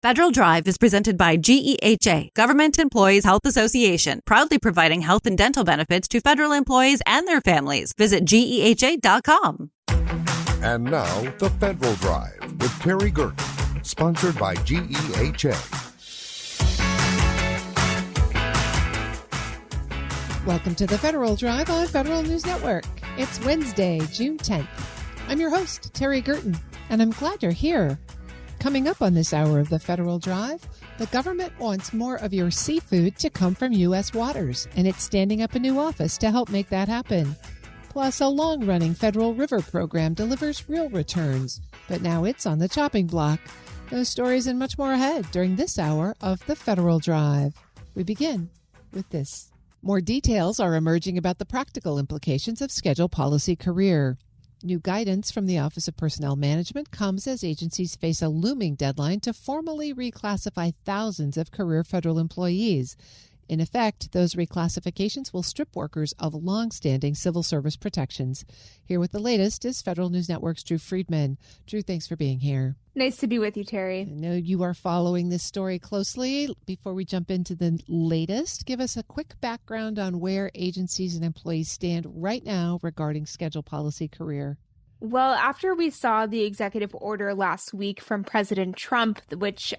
Federal Drive is presented by GEHA, Government Employees Health Association, proudly providing health and dental benefits to federal employees and their families. Visit GEHA.com. And now, the Federal Drive with Terry Gerton, sponsored by GEHA. Welcome to the Federal Drive on Federal News Network. It's Wednesday, June 10th. I'm your host, Terry Gerton, and I'm glad you're here. Coming up on this hour of the Federal Drive, the government wants more of your seafood to come from U.S. waters, and it's standing up a new office to help make that happen. Plus, a long-running federal river program delivers real returns, but now it's on the chopping block. Those stories and much more ahead during this hour of the Federal Drive. We begin with this. More details are emerging about the practical implications of schedule policy career. New guidance from the Office of Personnel Management comes as agencies face a looming deadline to formally reclassify thousands of career federal employees. In effect, those reclassifications will strip workers of long-standing civil service protections. Here with the latest is Federal News Network's Drew Friedman. Drew, thanks for being here. Nice to be with you, Terry. I know you are following this story closely. Before we jump into the latest, give us a quick background on where agencies and employees stand right now regarding schedule policy career. Well, after we saw the executive order last week from President Trump, which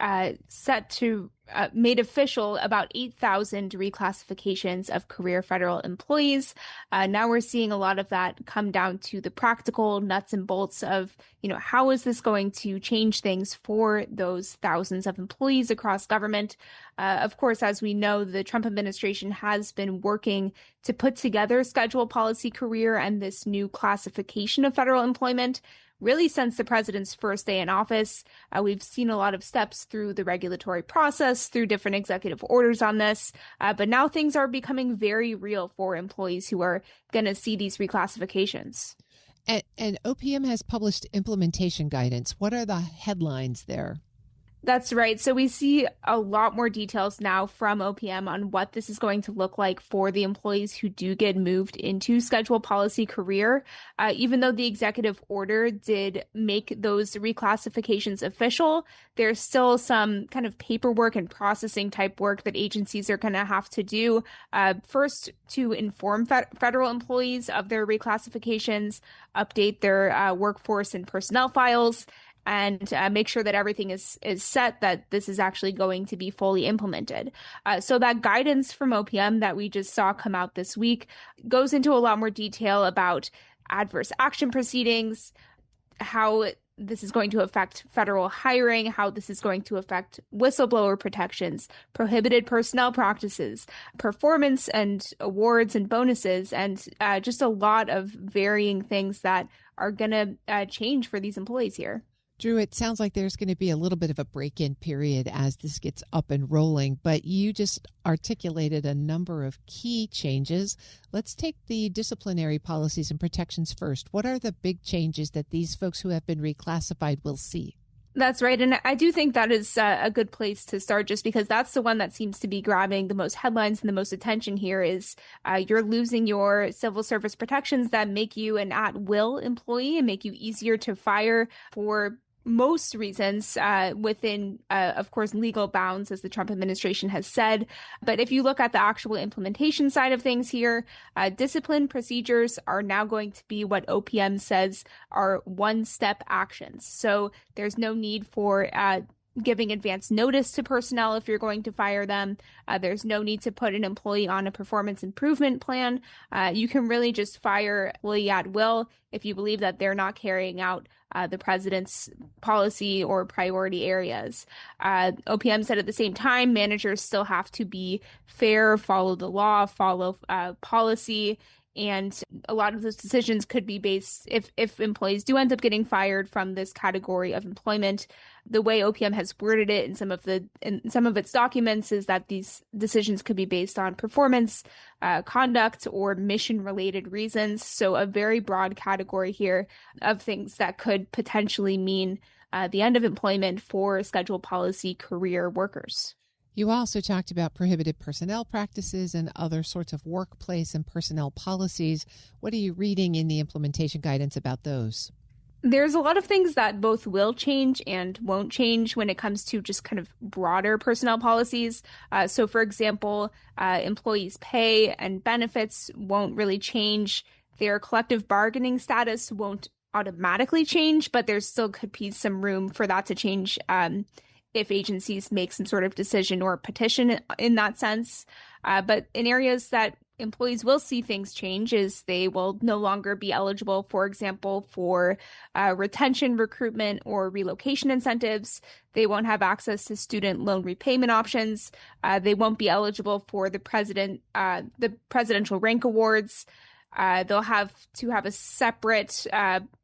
made official about 8,000 reclassifications of career federal employees, now we're seeing a lot of that come down to the practical nuts and bolts of, how is this going to change things for those thousands of employees across government? Of course, as we know, the Trump administration has been working to put together schedule policy career and this new classification of federal employment. Really, since the president's first day in office, we've seen a lot of steps through the regulatory process, through different executive orders on this. But now things are becoming very real for employees who are going to see these reclassifications. And OPM has published implementation guidance. What are the headlines there? That's right. So we see a lot more details now from OPM on what this is going to look like for the employees who do get moved into schedule policy career. Even though the executive order did make those reclassifications official, there's still some kind of paperwork and processing type work that agencies are going to have to do. First, to inform federal employees of their reclassifications, update their workforce and personnel files, and make sure that everything is set, that this is actually going to be fully implemented. So that guidance from OPM that we just saw come out this week goes into a lot more detail about adverse action proceedings, how this is going to affect federal hiring, how this is going to affect whistleblower protections, prohibited personnel practices, performance and awards and bonuses, and just a lot of varying things that are going to change for these employees here. Drew, it sounds like there's going to be a little bit of a break-in period as this gets up and rolling, but you just articulated a number of key changes. Let's take the disciplinary policies and protections first. What are the big changes that these folks who have been reclassified will see? That's right. And I do think that is a good place to start, just because that's the one that seems to be grabbing the most headlines and the most attention here is you're losing your civil service protections that make you an at-will employee and make you easier to fire for most reasons within, of course, legal bounds, as the Trump administration has said. But if you look at the actual implementation side of things here, discipline procedures are now going to be what OPM says are one-step actions. So there's no need for giving advance notice to personnel if you're going to fire them. There's no need to put an employee on a performance improvement plan. You can really just fire employee at will if you believe that they're not carrying out the president's policy or priority areas. OPM said at the same time, managers still have to be fair, follow the law, follow policy. And a lot of those decisions could be based, if employees do end up getting fired from this category of employment, the way OPM has worded it in some of its documents is that these decisions could be based on performance, conduct, or mission-related reasons. So a very broad category here of things that could potentially mean the end of employment for schedule policy career workers. You also talked about prohibited personnel practices and other sorts of workplace and personnel policies. What are you reading in the implementation guidance about those? There's a lot of things that both will change and won't change when it comes to just kind of broader personnel policies. So, for example, employees' pay and benefits won't really change. Their collective bargaining status won't automatically change, but there still could be some room for that to change if agencies make some sort of decision or petition in that sense. But in areas that employees will see things change is they will no longer be eligible, for example, for retention, recruitment, or relocation incentives. They won't have access to student loan repayment options. They won't be eligible for the presidential rank awards. They'll have to have a separate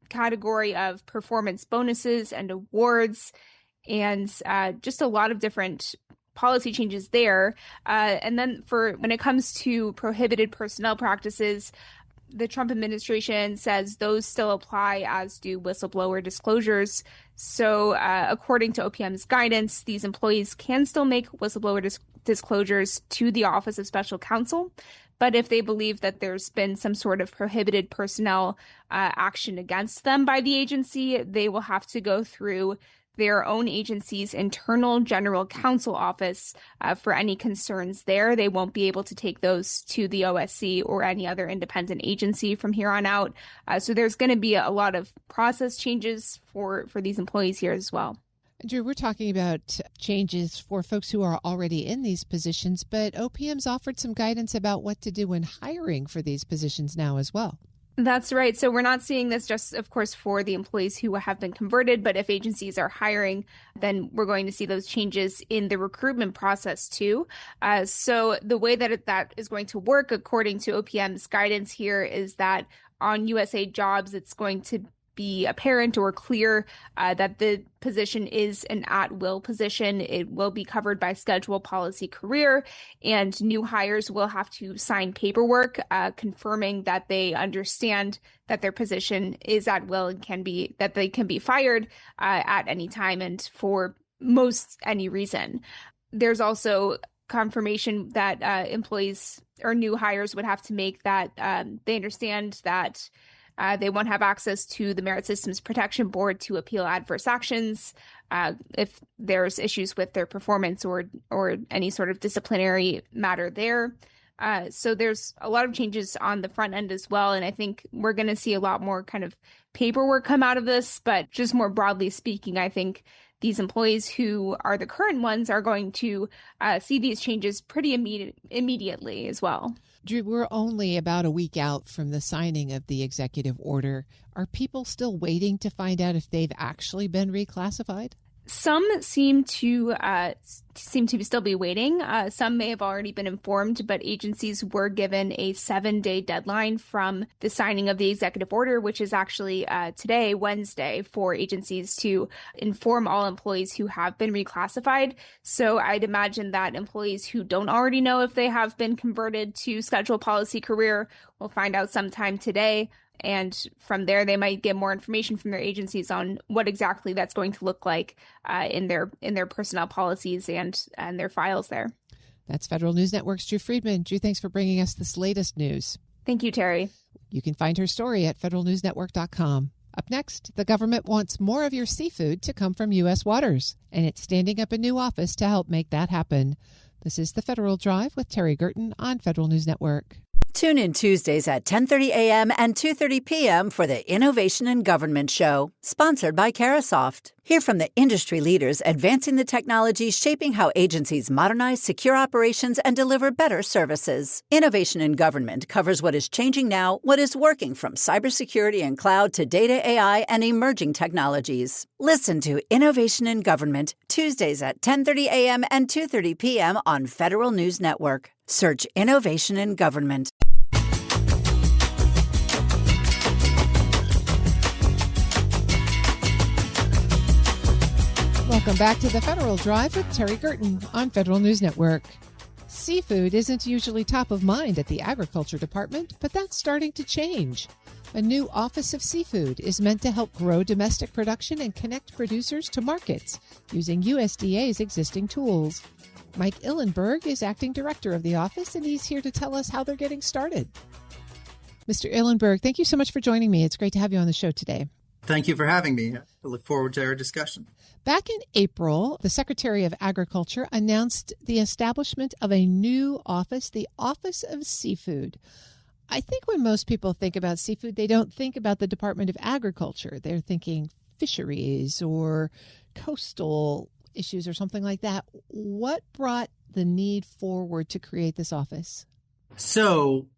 category of performance bonuses and awards, and just a lot of different policy changes there. And then when it comes to prohibited personnel practices, the Trump administration says those still apply, as do whistleblower disclosures. So according to OPM's guidance, these employees can still make whistleblower disclosures to the Office of Special Counsel. But if they believe that there's been some sort of prohibited personnel action against them by the agency, they will have to go through their own agency's internal general counsel office for any concerns there. They won't be able to take those to the OSC or any other independent agency from here on out. So there's going to be a lot of process changes for these employees here as well. Drew, we're talking about changes for folks who are already in these positions, but OPM's offered some guidance about what to do when hiring for these positions now as well. That's right. So we're not seeing this just, of course, for the employees who have been converted, but if agencies are hiring, then we're going to see those changes in the recruitment process too. So the way that is going to work, according to OPM's guidance here, is that on USA Jobs, it's going to be apparent or clear that the position is an at-will position. It will be covered by schedule policy career, and new hires will have to sign paperwork confirming that they understand that their position is at will and that they can be fired at any time and for most any reason. There's also confirmation that employees or new hires would have to make that they understand that they won't have access to the Merit Systems Protection Board to appeal adverse actions if there's issues with their performance or any sort of disciplinary matter there. So there's a lot of changes on the front end as well. And I think we're going to see a lot more kind of paperwork come out of this. But just more broadly speaking, I think these employees who are the current ones are going to see these changes pretty immediately as well. Drew, we're only about a week out from the signing of the executive order. Are people still waiting to find out if they've actually been reclassified? Some seem to still be waiting. Some may have already been informed, but agencies were given a 7-day deadline from the signing of the executive order, which is actually today, Wednesday, for agencies to inform all employees who have been reclassified. So I'd imagine that employees who don't already know if they have been converted to schedule policy career will find out sometime today. And from there, they might get more information from their agencies on what exactly that's going to look like in their personnel policies and their files there. That's Federal News Network's Drew Friedman. Drew, thanks for bringing us this latest news. Thank you, Terry. You can find her story at federalnewsnetwork.com. Up next, the government wants more of your seafood to come from U.S. waters, and it's standing up a new office to help make that happen. This is the Federal Drive with Terry Gerton on Federal News Network. Tune in Tuesdays at 10:30 a.m. and 2:30 p.m. for the Innovation in Government Show, sponsored by Carasoft. Hear from the industry leaders advancing the technologies shaping how agencies modernize secure operations and deliver better services. Innovation in Government covers what is changing now, what is working from cybersecurity and cloud to data, AI, and emerging technologies. Listen to Innovation in Government, Tuesdays at 10:30 a.m. and 2:30 p.m. on Federal News Network. Search Innovation in Government. Welcome back to the Federal Drive with Terry Gerton on Federal News Network. Seafood isn't usually top of mind at the Agriculture Department, but that's starting to change. A new Office of Seafood is meant to help grow domestic production and connect producers to markets using USDA's existing tools. Mike Illenberg is acting director of the office, and he's here to tell us how they're getting started. Mr. Illenberg, thank you so much for joining me. It's great to have you on the show today. Thank you for having me. I look forward to our discussion. Back in April, the Secretary of Agriculture announced the establishment of a new office, the Office of Seafood. I think when most people think about seafood, they don't think about the Department of Agriculture. They're thinking fisheries or coastal issues or something like that. What brought the need forward to create this office? So,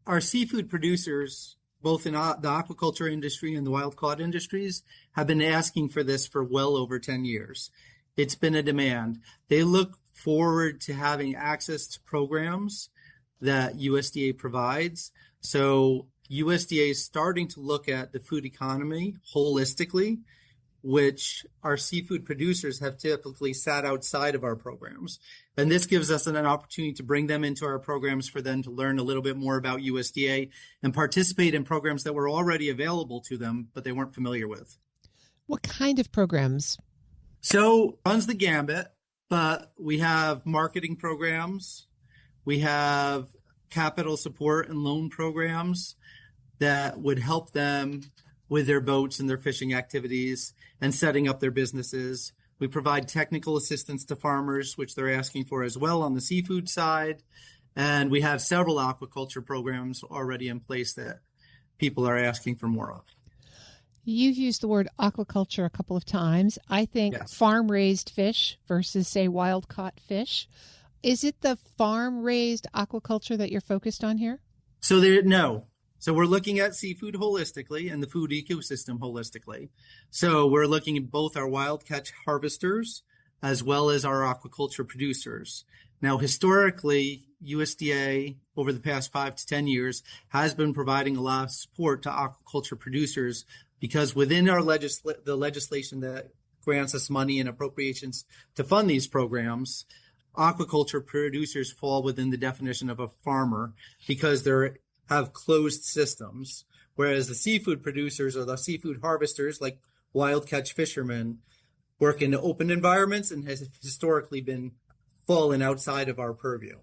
our seafood producers, both in the aquaculture industry and the wild caught industries, have been asking for this for well over 10 years. It's been a demand. They look forward to having access to programs that USDA provides. So USDA is starting to look at the food economy holistically, which our seafood producers have typically sat outside of our programs. And this gives us an opportunity to bring them into our programs for them to learn a little bit more about USDA and participate in programs that were already available to them, but they weren't familiar with. What kind of programs? So runs the gambit, but we have marketing programs. We have capital support and loan programs that would help them with their boats and their fishing activities and setting up their businesses. We provide technical assistance to farmers, which they're asking for as well on the seafood side. And we have several aquaculture programs already in place that people are asking for more of. You've used the word aquaculture a couple of times. I think Yes. farm-raised fish versus, say, wild-caught fish. Is it the farm-raised aquaculture that you're focused on here? So we're looking at seafood holistically and the food ecosystem holistically. So we're looking at both our wild catch harvesters as well as our aquaculture producers. Now, historically, USDA over the past 5 to 10 years has been providing a lot of support to aquaculture producers because within the legislation that grants us money and appropriations to fund these programs, aquaculture producers fall within the definition of a farmer because they have closed systems, whereas the seafood producers or the seafood harvesters, like wild catch fishermen, work in open environments and has historically been fallen outside of our purview.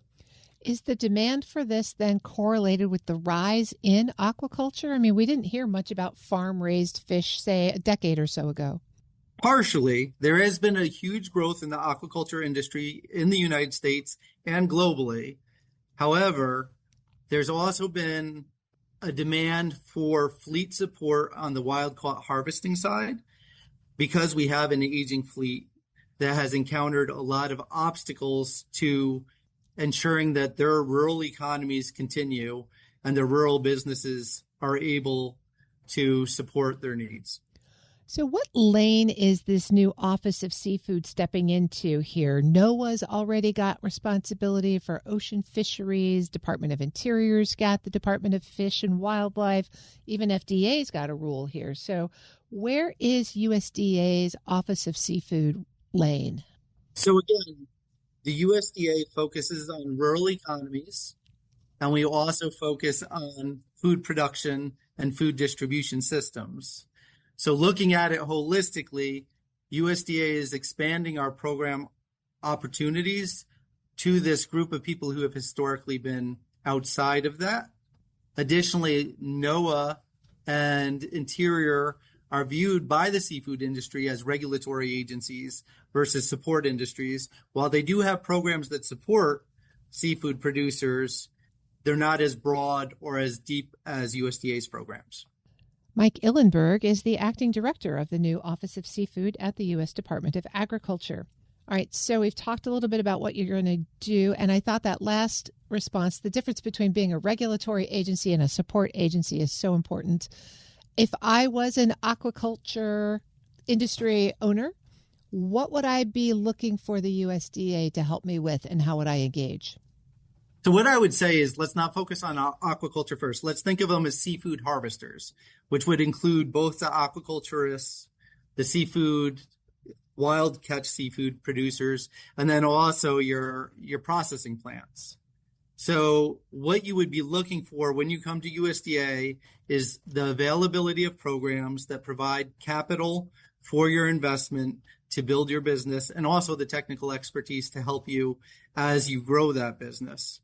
Is the demand for this then correlated with the rise in aquaculture? I mean, we didn't hear much about farm-raised fish, say, a decade or so ago. Partially, there has been a huge growth in the aquaculture industry in the United States and globally. However, there's also been a demand for fleet support on the wild caught harvesting side because we have an aging fleet that has encountered a lot of obstacles to ensuring that their rural economies continue and their rural businesses are able to support their needs. So what lane is this new Office of Seafood stepping into here? NOAA's already got responsibility for ocean fisheries. Department of Interior's got the Department of Fish and Wildlife. Even FDA's got a rule here. So where is USDA's Office of Seafood lane? So again, the USDA focuses on rural economies, and we also focus on food production and food distribution systems. So looking at it holistically, USDA is expanding our program opportunities to this group of people who have historically been outside of that. Additionally, NOAA and Interior are viewed by the seafood industry as regulatory agencies versus support industries. While they do have programs that support seafood producers, they're not as broad or as deep as USDA's programs. Mike Illenberg is the acting director of the new Office of Seafood at the U.S. Department of Agriculture. All right, so we've talked a little bit about what you're going to do, and I thought that last response, the difference between being a regulatory agency and a support agency, is so important. If I was an aquaculture industry owner, what would I be looking for the USDA to help me with, and how would I engage? So what I would say is let's not focus on aquaculture first. Let's think of them as seafood harvesters, which would include both the aquaculturists, the seafood, wild catch seafood producers, and then also your processing plants. So what you would be looking for when you come to USDA is the availability of programs that provide capital for your investment to build your business, and also the technical expertise to help you as you grow that business.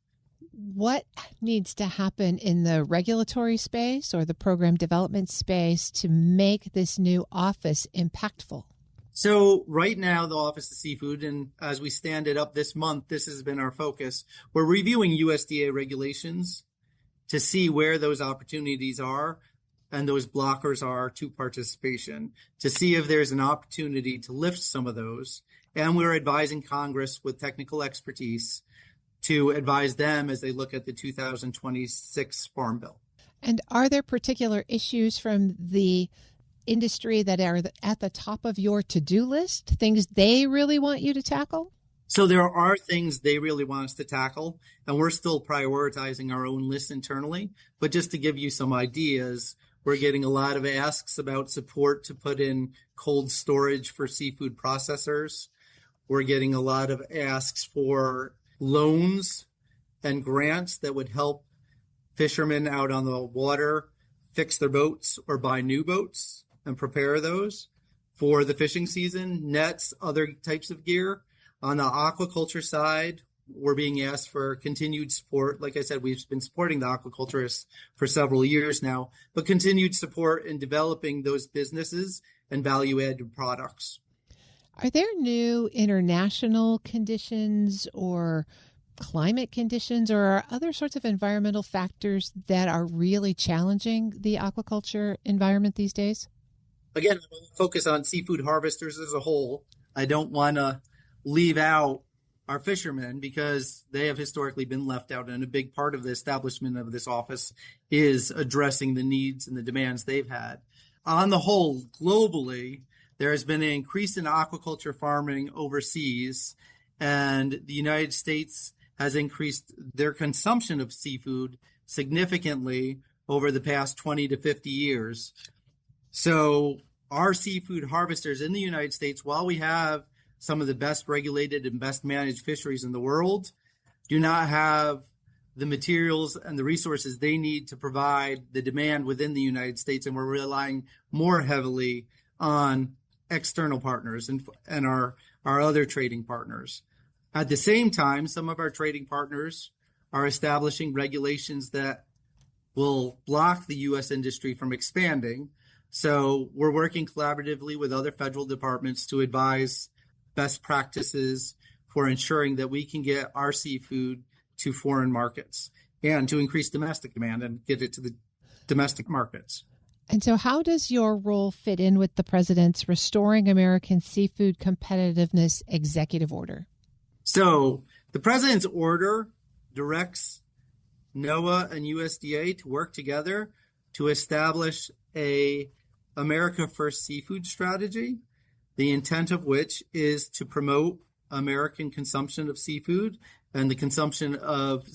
What needs to happen in the regulatory space or the program development space to make this new office impactful? So right now, the Office of Seafood, and as we stand it up this month, this has been our focus. We're reviewing USDA regulations to see where those opportunities are and those blockers are to participation, to see if there's an opportunity to lift some of those. And we're advising Congress with technical expertise to advise them as they look at the 2026 Farm Bill. And are there particular issues from the industry that are at the top of your to-do list, things they really want you to tackle? So there are things they really want us to tackle, and we're still prioritizing our own list internally. But just to give you some ideas, we're getting a lot of asks about support to put in cold storage for seafood processors. We're getting a lot of asks for loans and grants that would help fishermen out on the water fix their boats or buy new boats and prepare those for the fishing season, nets, other types of gear. On the aquaculture side, we're being asked for continued support. Like I said, we've been supporting the aquaculturists for several years now, but continued support in developing those businesses and value-added products. Are there new international conditions or climate conditions or other sorts of environmental factors that are really challenging the aquaculture environment these days? Again, I want to focus on seafood harvesters as a whole. I don't want to leave out our fishermen because they have historically been left out. And a big part of the establishment of this office is addressing the needs and the demands they've had. On the whole, globally, there has been an increase in aquaculture farming overseas, and the United States has increased their consumption of seafood significantly over the past 20 to 50 years. So our seafood harvesters in the United States, while we have some of the best regulated and best managed fisheries in the world, do not have the materials and the resources they need to provide the demand within the United States. And we're relying more heavily on external partners and our other trading partners. At the same time, some of our trading partners are establishing regulations that will block the U.S. industry from expanding. So we're working collaboratively with other federal departments to advise best practices for ensuring that we can get our seafood to foreign markets and to increase domestic demand and get it to the domestic markets. And so how does your role fit in with the president's Restoring American Seafood Competitiveness executive order? So the president's order directs NOAA and USDA to work together to establish a America First seafood strategy, the intent of which is to promote American consumption of seafood and the consumption of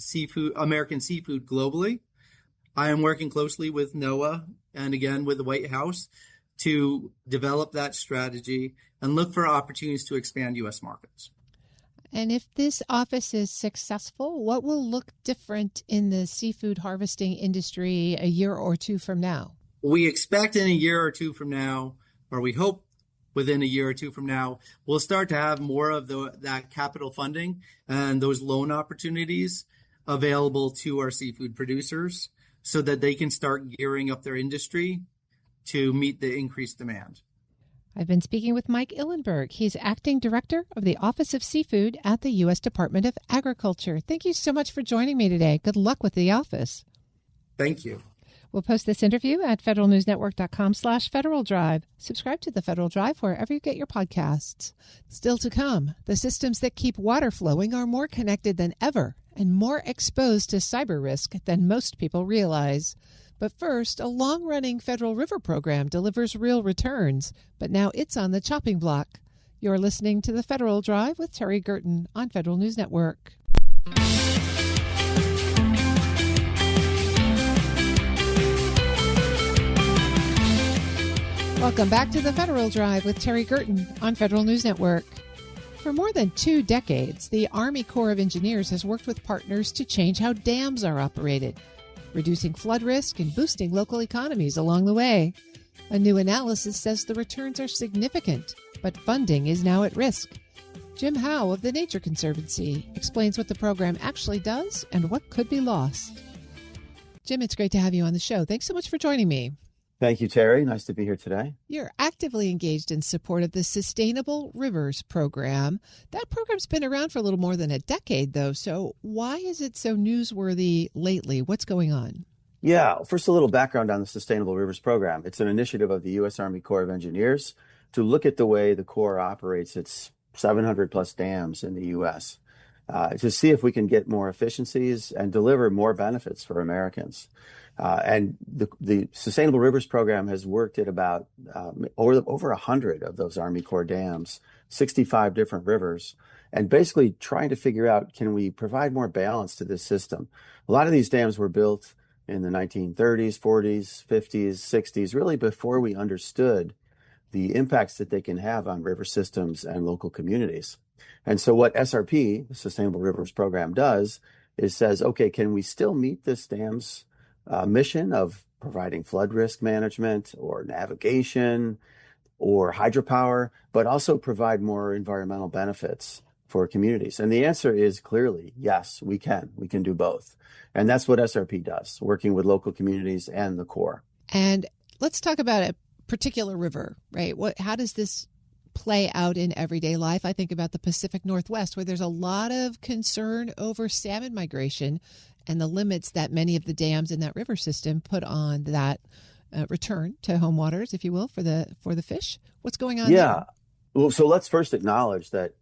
American seafood globally. I am working closely with NOAA and again with the White House to develop that strategy and look for opportunities to expand U.S. markets. And if this office is successful, what will look different in the seafood harvesting industry a year or two from now? We expect in a year or two from now, or we hope within a year or two from now, we'll start to have more of that capital funding and those loan opportunities available to our seafood producers so that they can start gearing up their industry to meet the increased demand. I've been speaking with Mike Illenberg. He's Acting Director of the Office of Seafood at the U.S. Department of Agriculture. Thank you so much for joining me today. Good luck with the office. Thank you. We'll post this interview at federalnewsnetwork.com/Federal Drive. Subscribe to the Federal Drive wherever you get your podcasts. Still to come, the systems that keep water flowing are more connected than ever and more exposed to cyber risk than most people realize. But first, a long-running federal river program delivers real returns, but now it's on the chopping block. You're listening to the Federal Drive with Terry Gerton on Federal News Network. Welcome back to the Federal Drive with Terry Gerton on Federal News Network. For more than 2 decades, the Army Corps of Engineers has worked with partners to change how dams are operated, reducing flood risk and boosting local economies along the way. A new analysis says the returns are significant, but funding is now at risk. Jim Howe of the Nature Conservancy explains what the program actually does and what could be lost. Jim, it's great to have you on the show. Thanks so much for joining me. Thank you, Terry. Nice to be here today. You're actively engaged in support of the Sustainable Rivers program. That program's been around for a little more than a decade, though. So why is it so newsworthy lately? What's going on? Yeah, first, a little background on the Sustainable Rivers program. It's an initiative of the U.S. Army Corps of Engineers to look at the way the Corps operates its 700 plus dams in the U.S. To see if we can get more efficiencies and deliver more benefits for Americans. And the Sustainable Rivers program has worked at about over 100 of those Army Corps dams, 65 different rivers, and basically trying to figure out, can we provide more balance to this system? A lot of these dams were built in the 1930s, 40s, 50s, 60s, really before we understood the impacts that they can have on river systems and local communities. And so what SRP, the Sustainable Rivers program, does is says, okay, can we still meet this dam's mission of providing flood risk management or navigation or hydropower, but also provide more environmental benefits for communities? And the answer is clearly, yes, we can. We can do both. And that's what SRP does, working with local communities and the Corps. And let's talk about a particular river, right? How does this play out in everyday life? I think about the Pacific Northwest, where there's a lot of concern over salmon migration and the limits that many of the dams in that river system put on that return to home waters, if you will, for the fish. What's going on there? Well, so let's first acknowledge that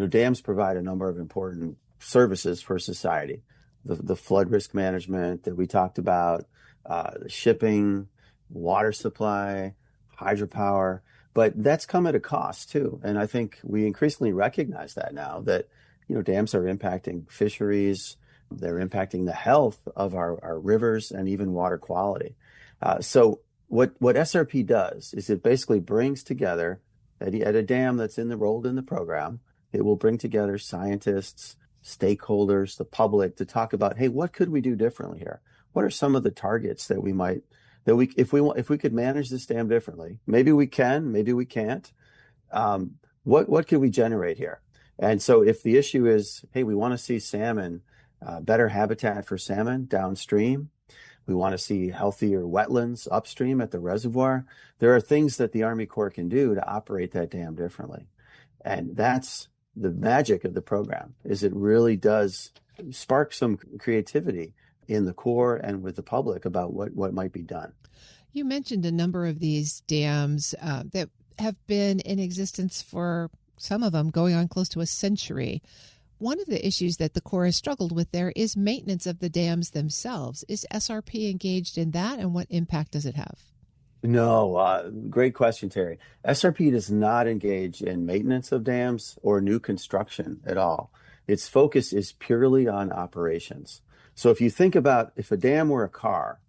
dams provide a number of important services for society. The flood risk management that we talked about, the shipping, water supply, hydropower, but that's come at a cost too. And I think we increasingly recognize that now, that dams are impacting fisheries, they're impacting the health of our rivers and even water quality. So what SRP does is it basically brings together, at a dam that's enrolled in the program, it will bring together scientists, stakeholders, the public, to talk about, hey, what could we do differently here? What are some of the targets that if we could manage this dam differently? Maybe we can, maybe we can't. What could we generate here? And so if the issue is, hey, we want to see salmon, better habitat for salmon downstream, we want to see healthier wetlands upstream at the reservoir, there are things that the Army Corps can do to operate that dam differently. And that's the magic of the program, is it really does spark some creativity in the Corps and with the public about what might be done. You mentioned a number of these dams that have been in existence for, some of them going on close to a century. One of the issues that the Corps has struggled with there is maintenance of the dams themselves. Is SRP engaged in that, and what impact does it have? No, great question, Terry. SRP does not engage in maintenance of dams or new construction at all. Its focus is purely on operations. So if you think about, if a dam were a car,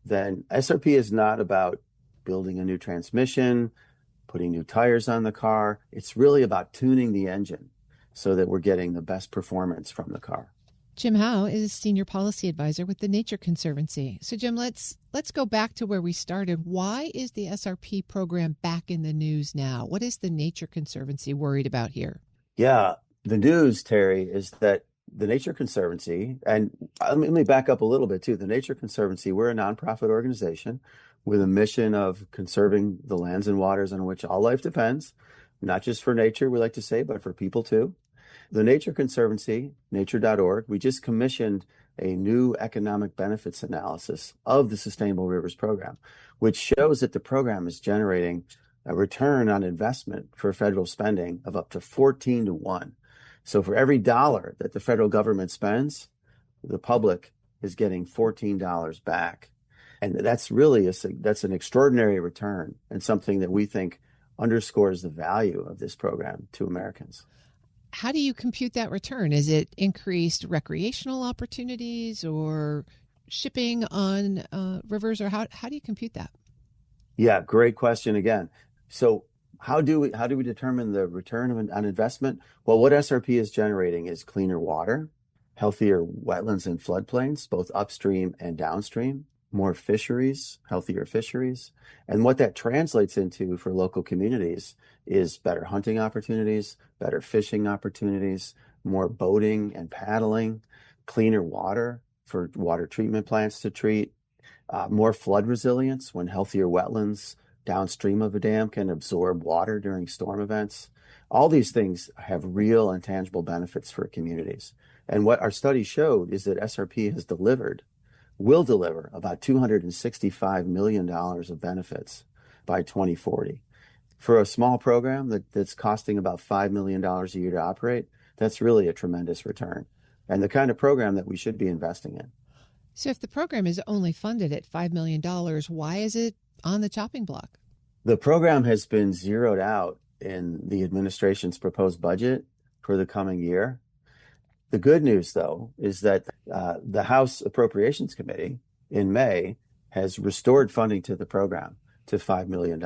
then SRP is not about building a new transmission, putting new tires on the car. It's really about tuning the engine so that we're getting the best performance from the car. Jim Howe is Senior Policy Advisor with the Nature Conservancy. So, Jim, let's go back to where we started. Why is the SRP program back in the news now? What is the Nature Conservancy worried about here? Yeah, the news, Terry, is that the Nature Conservancy, and let me back up a little bit too. The Nature Conservancy, we're a nonprofit organization with a mission of conserving the lands and waters on which all life depends, not just for nature, we like to say, but for people too. The Nature Conservancy, nature.org, we just commissioned a new economic benefits analysis of the Sustainable Rivers program, which shows that the program is generating a return on investment for federal spending of up to 14 to 1. So for every dollar that the federal government spends, the public is getting $14 back. And that's really that's an extraordinary return, and something that we think underscores the value of this program to Americans. How do you compute that return? Is it increased recreational opportunities or shipping on rivers, or how do you compute that? Yeah, great question again. So how do we determine the return on investment? Well, what SRP is generating is cleaner water, healthier wetlands and floodplains, both upstream and downstream, more fisheries, healthier fisheries. And what that translates into for local communities is better hunting opportunities, better fishing opportunities, more boating and paddling, cleaner water for water treatment plants to treat, more flood resilience when healthier wetlands downstream of a dam can absorb water during storm events. All these things have real and tangible benefits for communities. And what our study showed is that SRP will deliver about $265 million of benefits by 2040. For a small program that's costing about $5 million a year to operate, that's really a tremendous return and the kind of program that we should be investing in. So if the program is only funded at $5 million, why is it on the chopping block? The program has been zeroed out in the administration's proposed budget for the coming year. The good news, though, is that the House Appropriations Committee in May has restored funding to the program to $5 million.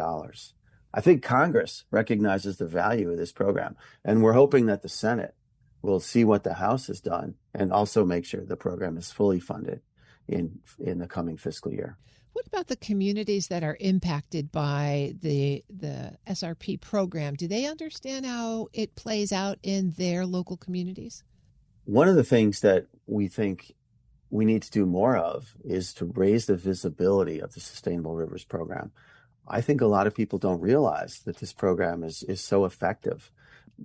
I think Congress recognizes the value of this program, and we're hoping that the Senate will see what the House has done and also make sure the program is fully funded in the coming fiscal year. What about the communities that are impacted by the SRP program? Do they understand how it plays out in their local communities? One of the things that we think we need to do more of is to raise the visibility of the Sustainable Rivers program. I think a lot of people don't realize that this program is so effective,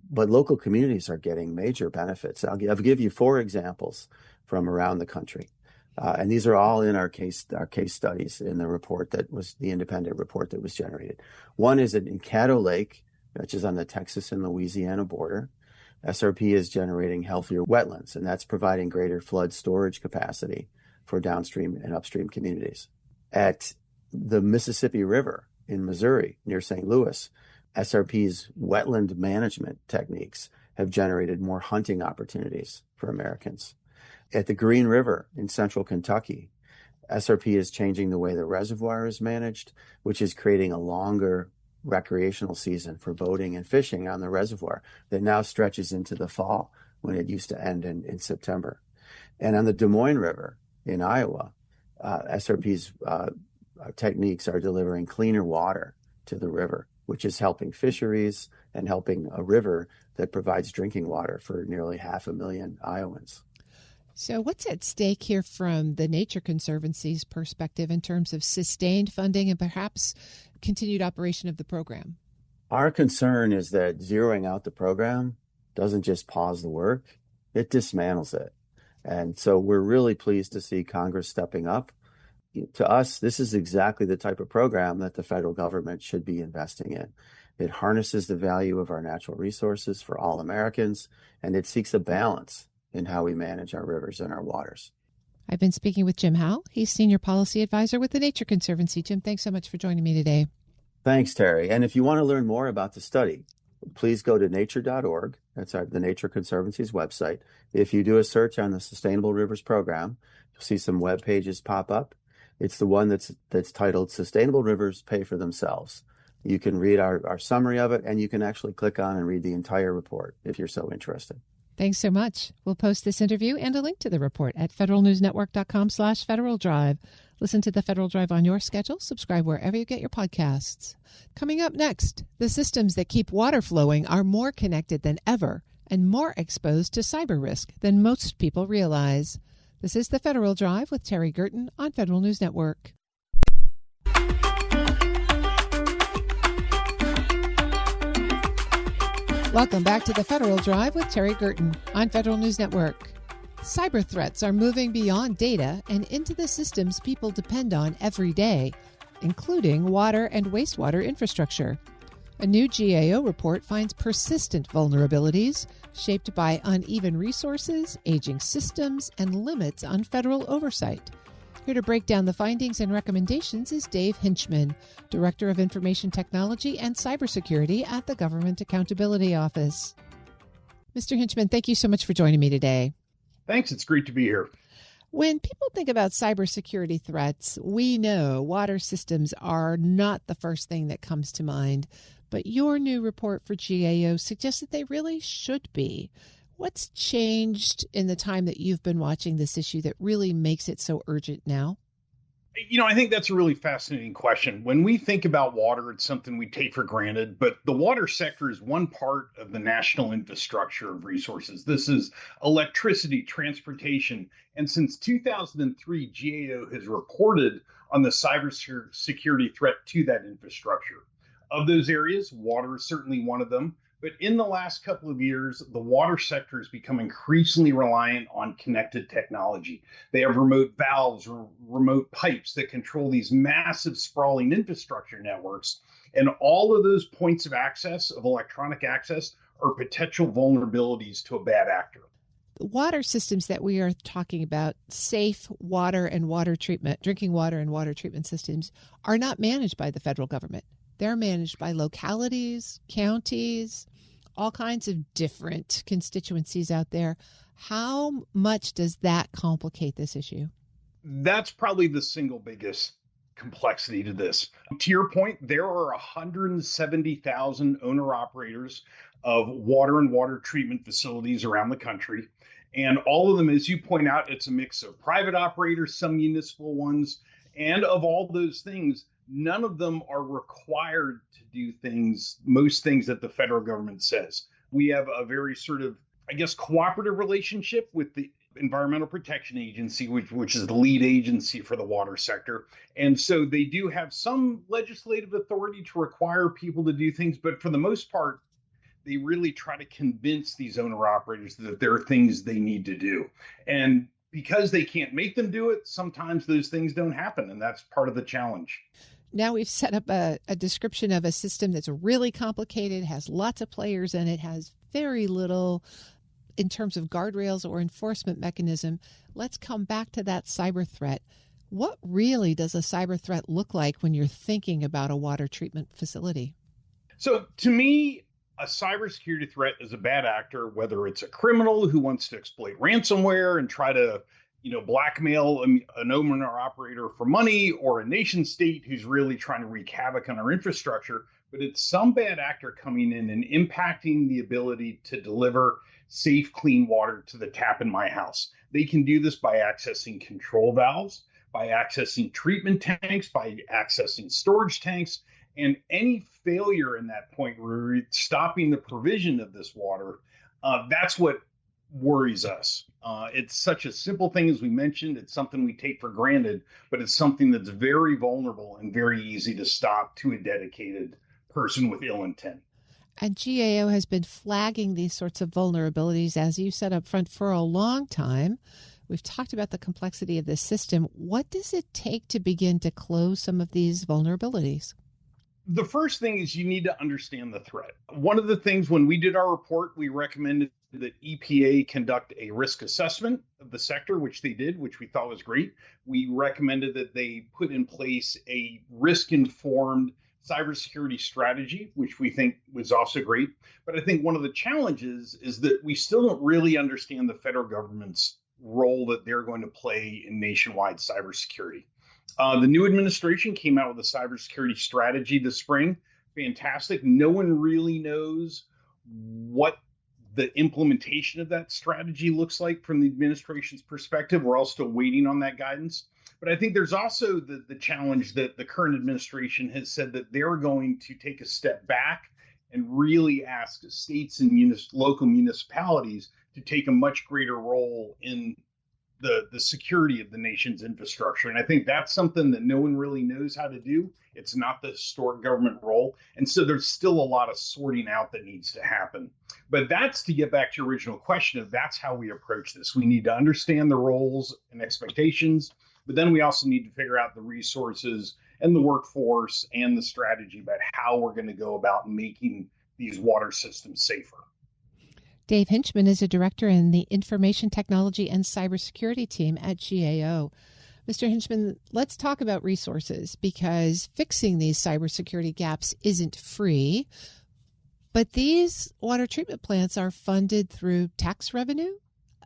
but local communities are getting major benefits. I'll give you 4 examples from around the country. And these are all in our case studies in the report that was the independent report that was generated. One is in Caddo Lake, which is on the Texas and Louisiana border. SRP is generating healthier wetlands, and that's providing greater flood storage capacity for downstream and upstream communities. At the Mississippi River in Missouri, near St. Louis, SRP's wetland management techniques have generated more hunting opportunities for Americans. At the Green River in central Kentucky, SRP is changing the way the reservoir is managed, which is creating a longer recreational season for boating and fishing on the reservoir that now stretches into the fall when it used to end in September. And on the Des Moines River in Iowa, SRP's techniques are delivering cleaner water to the river, which is helping fisheries and helping a river that provides drinking water for nearly 500,000 Iowans. So what's at stake here from the Nature Conservancy's perspective in terms of sustained funding and perhaps continued operation of the program? Our concern is that zeroing out the program doesn't just pause the work, it dismantles it. And so we're really pleased to see Congress stepping up. To us, this is exactly the type of program that the federal government should be investing in. It harnesses the value of our natural resources for all Americans, and it seeks a balance in how we manage our rivers and our waters. I've been speaking with Jim Howe. He's Senior Policy Advisor with the Nature Conservancy. Jim, thanks so much for joining me today. Thanks, Terry. And if you want to learn more about the study, please go to nature.org. That's the Nature Conservancy's website. If you do a search on the Sustainable Rivers Program, you'll see some web pages pop up. It's the one that's titled Sustainable Rivers Pay for Themselves. You can read our summary of it, and you can actually click on and read the entire report if you're so interested. Thanks so much. We'll post this interview and a link to the report at federalnewsnetwork.com/Federal Drive. Listen to the Federal Drive on your schedule. Subscribe wherever you get your podcasts. Coming up next, the systems that keep water flowing are more connected than ever and more exposed to cyber risk than most people realize. This is the Federal Drive with Terry Gerton on Federal News Network. Welcome back to the Federal Drive with Terry Gerton on Federal News Network. Cyber threats are moving beyond data and into the systems people depend on every day, including water and wastewater infrastructure. A new GAO report finds persistent vulnerabilities shaped by uneven resources, aging systems, and limits on federal oversight. Here to break down the findings and recommendations is Dave Hinchman, Director of Information Technology and Cybersecurity at the Government Accountability Office. Mr. Hinchman, thank you so much for joining me today. Thanks. It's great to be here. When people think about cybersecurity threats, we know water systems are not the first thing that comes to mind, but your new report for GAO suggests that they really should be. What's changed in the time that you've been watching this issue that really makes it so urgent now? I think that's a really fascinating question. When we think about water, it's something we take for granted, but the water sector is one part of the national infrastructure of resources. This is electricity, transportation, and since 2003, GAO has reported on the cybersecurity threat to that infrastructure. Of those areas, water is certainly one of them. But in the last couple of years, the water sector has become increasingly reliant on connected technology. They have remote valves or remote pipes that control these massive sprawling infrastructure networks. And all of those points of access, of electronic access, are potential vulnerabilities to a bad actor. The water systems that we are talking about, safe water and water treatment, drinking water and water treatment systems, are not managed by the federal government. They're managed by localities, counties, all kinds of different constituencies out there. How much does that complicate this issue? That's probably the single biggest complexity to this. To your point, there are 170,000 owner-operators of water and water treatment facilities around the country. And all of them, as you point out, it's a mix of private operators, some municipal ones, and of all those things, none of them are required to do most things that the federal government says. We have a very sort of, cooperative relationship with the Environmental Protection Agency, which is the lead agency for the water sector. And so they do have some legislative authority to require people to do things, but for the most part, they really try to convince these owner operators that there are things they need to do. And because they can't make them do it, sometimes those things don't happen, and that's part of the challenge. Now we've set up a description of a system that's really complicated, has lots of players in it, has very little in terms of guardrails or enforcement mechanism. Let's come back to that cyber threat. What really does a cyber threat look like when you're thinking about a water treatment facility? So to me, a cybersecurity threat is a bad actor, whether it's a criminal who wants to exploit ransomware and try to blackmail an owner operator for money, or a nation state who's really trying to wreak havoc on our infrastructure. But it's some bad actor coming in and impacting the ability to deliver safe, clean water to the tap in my house. They can do this by accessing control valves, by accessing treatment tanks, by accessing storage tanks, and any failure in that point, stopping the provision of this water, that's what worries us. It's such a simple thing, as we mentioned. It's something we take for granted, but it's something that's very vulnerable and very easy to stop to a dedicated person with ill intent. And GAO has been flagging these sorts of vulnerabilities, as you said up front, for a long time. We've talked about the complexity of this system. What does it take to begin to close some of these vulnerabilities? The first thing is you need to understand the threat. One of the things when we did our report, we recommended that EPA conduct a risk assessment of the sector, which they did, which we thought was great. We recommended that they put in place a risk-informed cybersecurity strategy, which we think was also great. But I think one of the challenges is that we still don't really understand the federal government's role that they're going to play in nationwide cybersecurity. The new administration came out with a cybersecurity strategy this spring. Fantastic. No one really knows what the implementation of that strategy looks like from the administration's perspective. We're all still waiting on that guidance. But I think there's also the challenge that the current administration has said that they're going to take a step back and really ask states and local municipalities to take a much greater role in the security of the nation's infrastructure. And I think that's something that no one really knows how to do. It's not the historic government role. And so there's still a lot of sorting out that needs to happen. But that's to get back to your original question of that's how we approach this. We need to understand the roles and expectations, but then we also need to figure out the resources and the workforce and the strategy about how we're going to go about making these water systems safer. Dave Hinchman is a director in the Information Technology and Cybersecurity team at GAO. Mr. Hinchman, let's talk about resources, because fixing these cybersecurity gaps isn't free. But these water treatment plants are funded through tax revenue.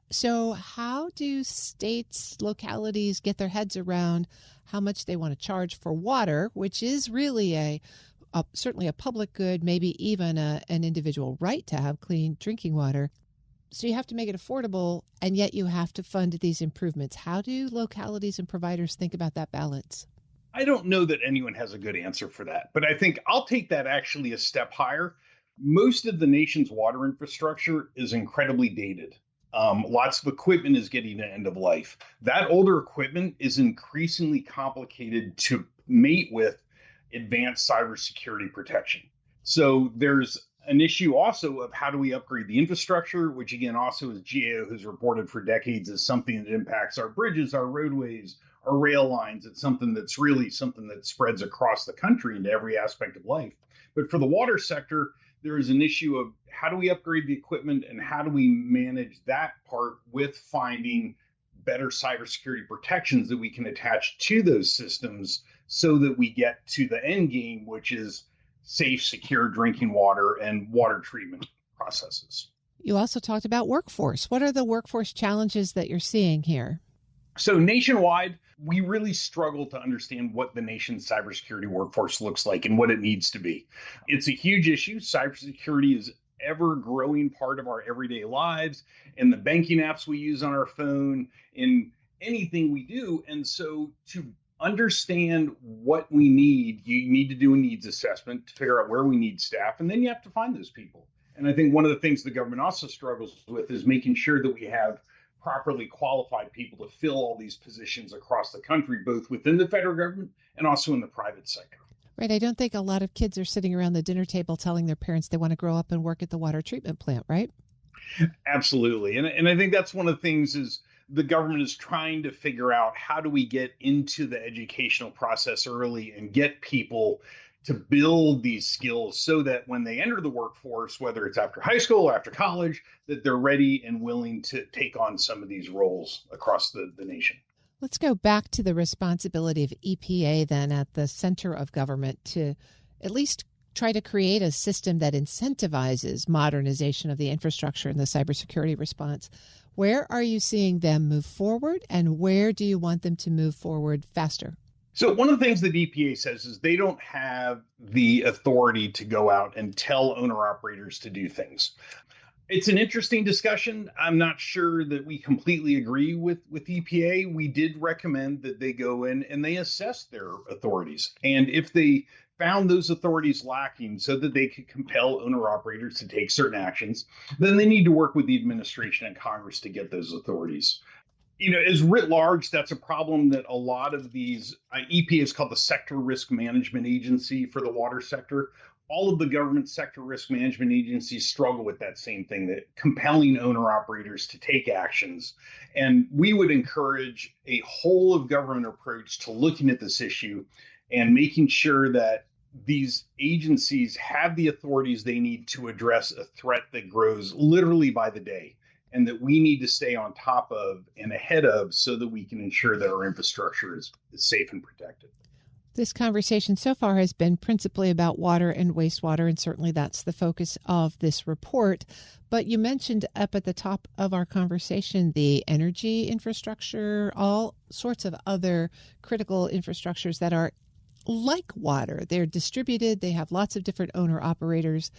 So how do states, localities get their heads around how much they want to charge for water, which is really certainly a public good, maybe even an individual right to have clean drinking water? So you have to make it affordable, and yet you have to fund these improvements. How do localities and providers think about that balance? I don't know that anyone has a good answer for that, but I think I'll take that actually a step higher. Most of the nation's water infrastructure is incredibly dated. Lots of equipment is getting to end of life. That older equipment is increasingly complicated to mate with advanced cybersecurity protection. So there's an issue also of how do we upgrade the infrastructure, which again also is GAO has reported for decades as something that impacts our bridges, our roadways, our rail lines. It's something that's really something that spreads across the country into every aspect of life. But for the water sector, there is an issue of how do we upgrade the equipment and how do we manage that part with finding better cybersecurity protections that we can attach to those systems so that we get to the end game, which is safe, secure drinking water and water treatment processes. You also talked about workforce. What are the workforce challenges that you're seeing here? So nationwide, we really struggle to understand what the nation's cybersecurity workforce looks like and what it needs to be. It's a huge issue. Cybersecurity is ever growing part of our everyday lives, in the banking apps we use on our phone, in anything we do. And so to understand what we need, you need to do a needs assessment to figure out where we need staff, and then you have to find those people. And I think one of the things the government also struggles with is making sure that we have properly qualified people to fill all these positions across the country, both within the federal government and also in the private sector. Right. I don't think a lot of kids are sitting around the dinner table telling their parents they want to grow up and work at the water treatment plant, right? Absolutely. And I think that's one of the things is the government is trying to figure out how do we get into the educational process early and get people to build these skills so that when they enter the workforce, whether it's after high school or after college, that they're ready and willing to take on some of these roles across the nation. Let's go back to the responsibility of EPA then at the center of government to at least try to create a system that incentivizes modernization of the infrastructure and the cybersecurity response. Where are you seeing them move forward, and where do you want them to move forward faster? So one of the things that EPA says is they don't have the authority to go out and tell owner-operators to do things. It's an interesting discussion. I'm not sure that we completely agree with EPA. We did recommend that they go in and they assess their authorities. And if they found those authorities lacking so that they could compel owner-operators to take certain actions, then they need to work with the administration and Congress to get those authorities. You know, as writ large, that's a problem that a lot of these, EPA is called the Sector Risk Management Agency for the water sector. All of the government sector risk management agencies struggle with that same thing, that compelling owner-operators to take actions. And we would encourage a whole of government approach to looking at this issue and making sure that these agencies have the authorities they need to address a threat that grows literally by the day, and that we need to stay on top of and ahead of so that we can ensure that our infrastructure is safe and protected. This conversation so far has been principally about water and wastewater, and certainly that's the focus of this report. But you mentioned up at the top of our conversation the energy infrastructure, all sorts of other critical infrastructures that are like water. They're distributed. They have lots of different owner-operators.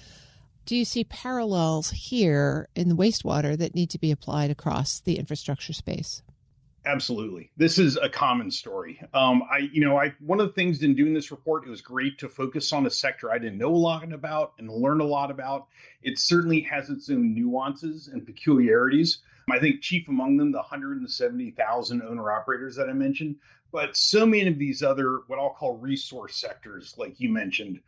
Do you see parallels here in the wastewater that need to be applied across the infrastructure space? Absolutely. This is a common story. One of the things in doing this report, it was great to focus on a sector I didn't know a lot about and learn a lot about. It certainly has its own nuances and peculiarities. I think chief among them, the 170,000 owner-operators that I mentioned, but so many of these other, what I'll call resource sectors, like you mentioned,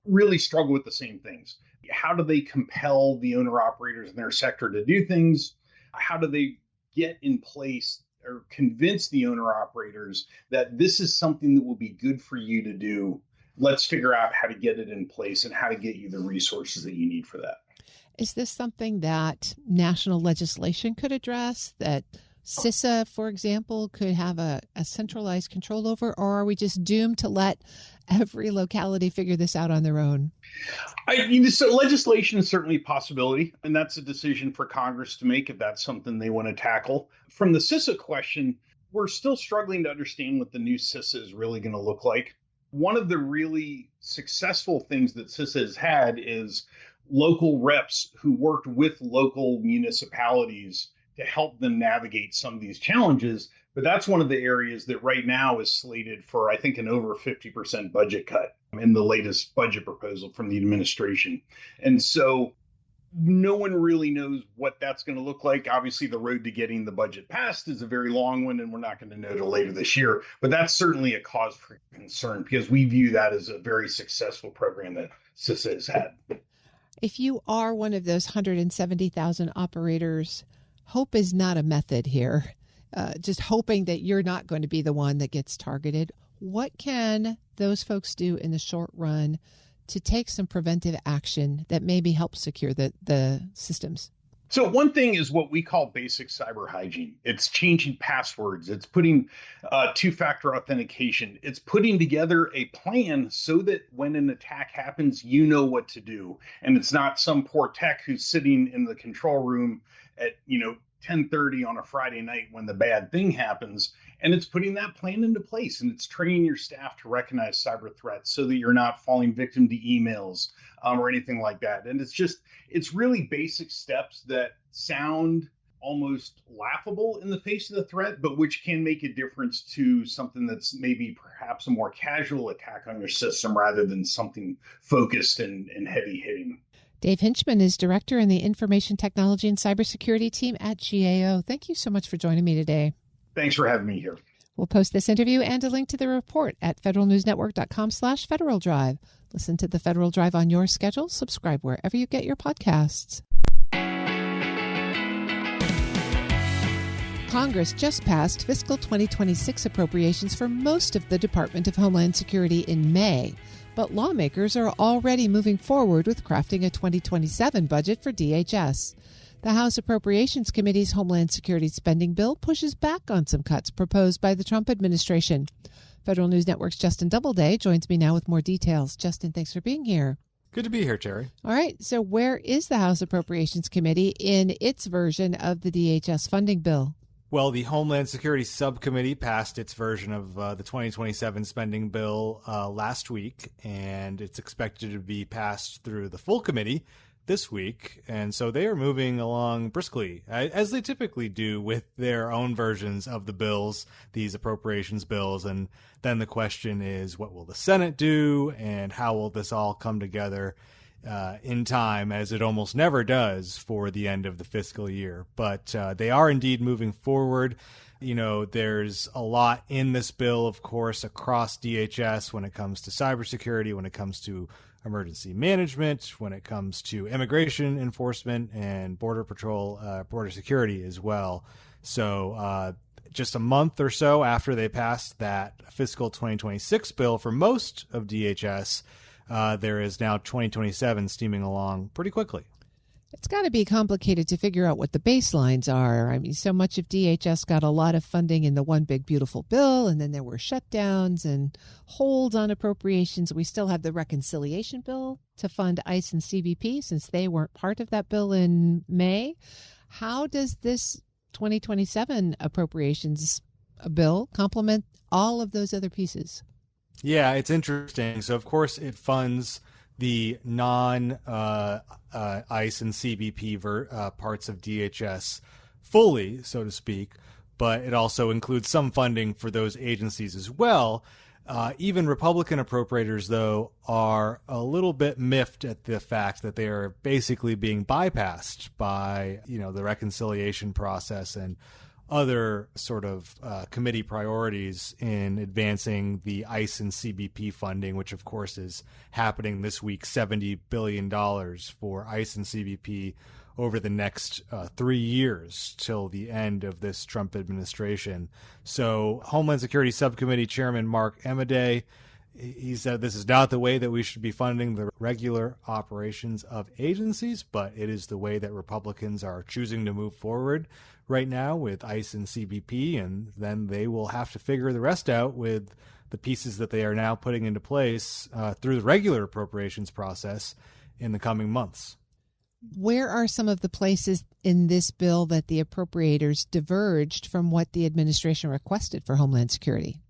really struggle with the same things. How do they compel the owner-operators in their sector to do things? How do they get in place or convince the owner-operators that this is something that will be good for you to do? Let's figure out how to get it in place and how to get you the resources that you need for that. Is this something that national legislation could address, that CISA, for example, could have a centralized control over, or are we just doomed to let every locality figure this out on their own? So legislation is certainly a possibility, and that's a decision for Congress to make if that's something they want to tackle. From the CISA question, we're still struggling to understand what the new CISA is really going to look like. One of the really successful things that CISA has had is local reps who worked with local municipalities to help them navigate some of these challenges. But that's one of the areas that right now is slated for, I think, an over 50% budget cut in the latest budget proposal from the administration. And so no one really knows what that's going to look like. Obviously, the road to getting the budget passed is a very long one, and we're not going to know till later this year. But that's certainly a cause for concern because we view that as a very successful program that CISA has had. If you are one of those 170,000 operators, hope is not a method here. Just hoping that you're not going to be the one that gets targeted. What can those folks do in the short run to take some preventive action that maybe helps secure the systems? So one thing is what we call basic cyber hygiene. It's changing passwords. It's putting two-factor authentication. It's putting together a plan so that when an attack happens, you know what to do. And it's not some poor tech who's sitting in the control room at 10:30 on a Friday night when the bad thing happens. And it's putting that plan into place, and it's training your staff to recognize cyber threats so that you're not falling victim to emails or anything like that. And it's really basic steps that sound almost laughable in the face of the threat, but which can make a difference to something that's maybe perhaps a more casual attack on your system rather than something focused and heavy hitting. Dave Hinchman is director in the Information Technology and Cybersecurity team at GAO. Thank you so much for joining me today. Thanks for having me here. We'll post this interview and a link to the report at federalnewsnetwork.com/Federal Drive. Listen to the Federal Drive on your schedule. Subscribe wherever you get your podcasts. Congress just passed fiscal 2026 appropriations for most of the Department of Homeland Security in May. But lawmakers are already moving forward with crafting a 2027 budget for DHS. The House Appropriations Committee's Homeland Security spending bill pushes back on some cuts proposed by the Trump administration. Federal News Network's Justin Doubleday joins me now with more details. Justin, thanks for being here. Good to be here, Terry. All right, so where is the House Appropriations Committee in its version of the DHS funding bill? Well, the Homeland Security Subcommittee passed its version of the 2027 spending bill last week, and it's expected to be passed through the full committee this week. And so they are moving along briskly, as they typically do with their own versions of the bills, these appropriations bills. And then the question is, what will the Senate do, and how will this all come together in time, as it almost never does for the end of the fiscal year. But they are indeed moving forward. There's a lot in this bill, of course, across DHS when it comes to cybersecurity, when it comes to emergency management, when it comes to immigration enforcement and border patrol, border security as well. So just a month or so after they passed that fiscal 2026 bill for most of DHS, there is now 2027 steaming along pretty quickly. It's got to be complicated to figure out what the baselines are. I mean, so much of DHS got a lot of funding in the one big beautiful bill, and then there were shutdowns and holds on appropriations. We still have the reconciliation bill to fund ICE and CBP since they weren't part of that bill in May. How does this 2027 appropriations bill complement all of those other pieces? Yeah, it's interesting. So, of course, it funds the non-ICE and CBP parts of DHS fully, so to speak, but it also includes some funding for those agencies as well. Even Republican appropriators, though, are a little bit miffed at the fact that they are basically being bypassed by, the reconciliation process and other sort of committee priorities in advancing the ICE and CBP funding, which, of course, is happening this week, $70 billion for ICE and CBP over the next 3 years till the end of this Trump administration. So Homeland Security Subcommittee Chairman Mark Emaday, he said this is not the way that we should be funding the regular operations of agencies, but it is the way that Republicans are choosing to move forward right now with ICE and CBP, and then they will have to figure the rest out with the pieces that they are now putting into place through the regular appropriations process in the coming months. Where are some of the places in this bill that the appropriators diverged from what the administration requested for Homeland Security?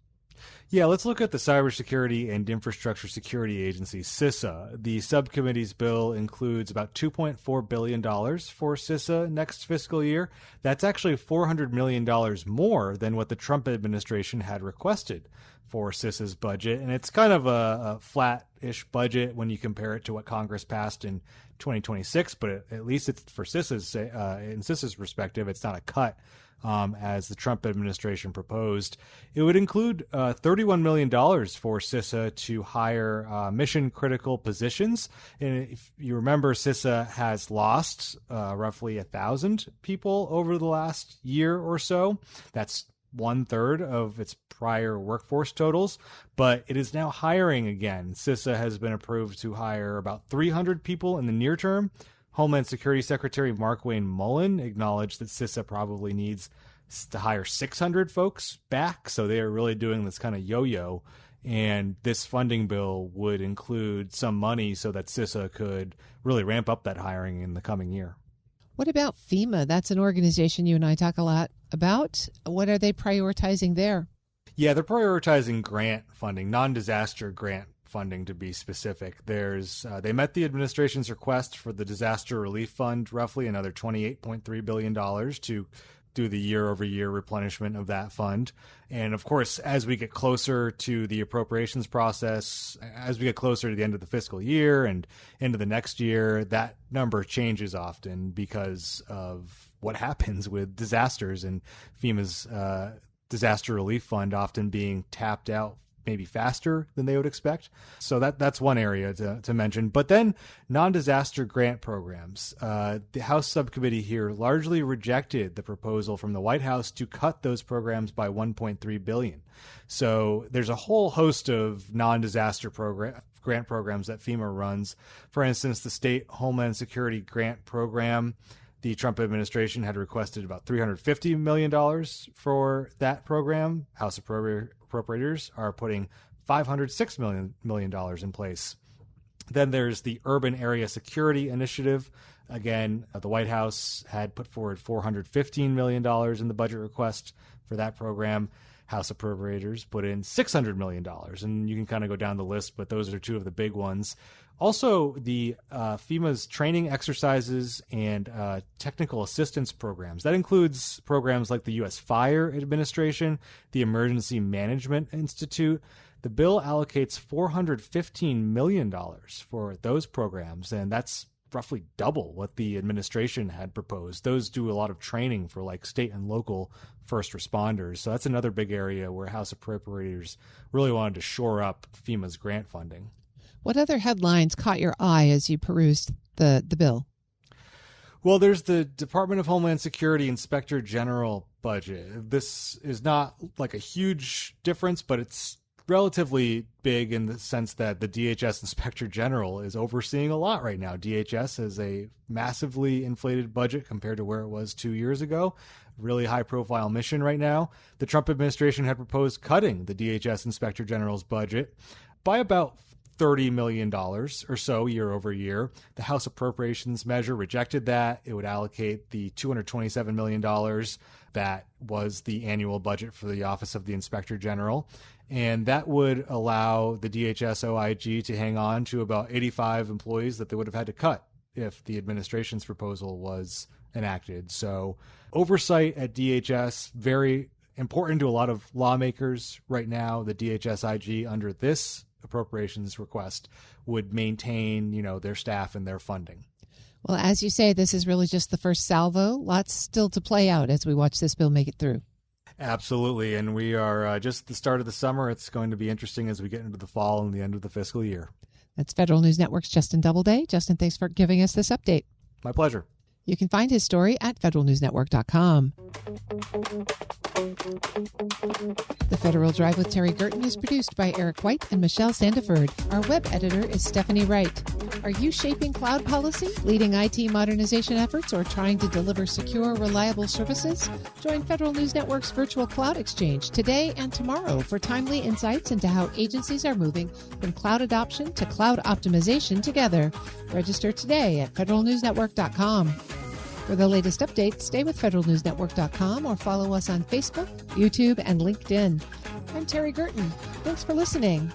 Yeah, let's look at the Cybersecurity and Infrastructure Security Agency, CISA. The subcommittee's bill includes about $2.4 billion for CISA next fiscal year. That's actually $400 million more than what the Trump administration had requested for CISA's budget. And it's kind of a flat-ish budget when you compare it to what Congress passed in 2026, but at least it's for CISA's, in CISA's perspective, it's not a cut. As the Trump administration proposed. It would include $31 million for CISA to hire mission-critical positions. And if you remember, CISA has lost roughly 1,000 people over the last year or so. That's 1/3 of its prior workforce totals, but it is now hiring again. CISA has been approved to hire about 300 people in the near term. Homeland Security Secretary Markwayne Mullin acknowledged that CISA probably needs to hire 600 folks back. So they are really doing this kind of yo-yo. And this funding bill would include some money so that CISA could really ramp up that hiring in the coming year. What about FEMA? That's an organization you and I talk a lot about. What are they prioritizing there? Yeah, they're prioritizing grant funding, non-disaster grant funding to be specific. They met the administration's request for the disaster relief fund, roughly another $28.3 billion to do the year-over-year replenishment of that fund. And of course, as we get closer to the appropriations process, as we get closer to the end of the fiscal year and into the next year, that number changes often because of what happens with disasters and FEMA's disaster relief fund often being tapped out maybe faster than they would expect. So that's one area to mention. But then non-disaster grant programs. The House subcommittee here largely rejected the proposal from the White House to cut those programs by $1.3 billion. So there's a whole host of non-disaster grant programs that FEMA runs. For instance, the State Homeland Security Grant Program. The Trump administration had requested about $350 million for that program. House appropriators are putting $506 million in place. Then there's the Urban Area Security Initiative. Again, the White House had put forward $415 million in the budget request for that program. House appropriators put in $600 million. And you can kind of go down the list, but those are two of the big ones. Also, the FEMA's training exercises and technical assistance programs. That includes programs like the U.S. Fire Administration, the Emergency Management Institute. The bill allocates $415 million for those programs, and that's roughly double what the administration had proposed. Those do a lot of training for like state and local first responders. So that's another big area where House appropriators really wanted to shore up FEMA's grant funding. What other headlines caught your eye as you perused the bill? Well, there's the Department of Homeland Security Inspector General budget. This is not like a huge difference, but it's relatively big in the sense that the DHS Inspector General is overseeing a lot right now. DHS has a massively inflated budget compared to where it was 2 years ago. Really high-profile mission right now. The Trump administration had proposed cutting the DHS Inspector General's budget by about $30 million or so year over year. The House appropriations measure rejected that. It would allocate the $227 million that was the annual budget for the Office of the Inspector General. And that would allow the DHS OIG to hang on to about 85 employees that they would have had to cut if the administration's proposal was enacted. So oversight at DHS, very important to a lot of lawmakers right now. The DHS IG under this appropriations request would maintain, their staff and their funding. Well, as you say, this is really just the first salvo. Lots still to play out as we watch this bill make it through. Absolutely. And we are just at the start of the summer. It's going to be interesting as we get into the fall and the end of the fiscal year. That's Federal News Network's Justin Doubleday. Justin, thanks for giving us this update. My pleasure. You can find his story at federalnewsnetwork.com. The Federal Drive with Terry Gerton is produced by Eric White and Michelle Sandiford. Our web editor is Stephanie Wright. Are you shaping cloud policy, leading IT modernization efforts, or trying to deliver secure, reliable services? Join Federal News Network's virtual cloud exchange today and tomorrow for timely insights into how agencies are moving from cloud adoption to cloud optimization together. Register today at federalnewsnetwork.com. For the latest updates, stay with federalnewsnetwork.com or follow us on Facebook, YouTube, and LinkedIn. I'm Terry Gerton. Thanks for listening.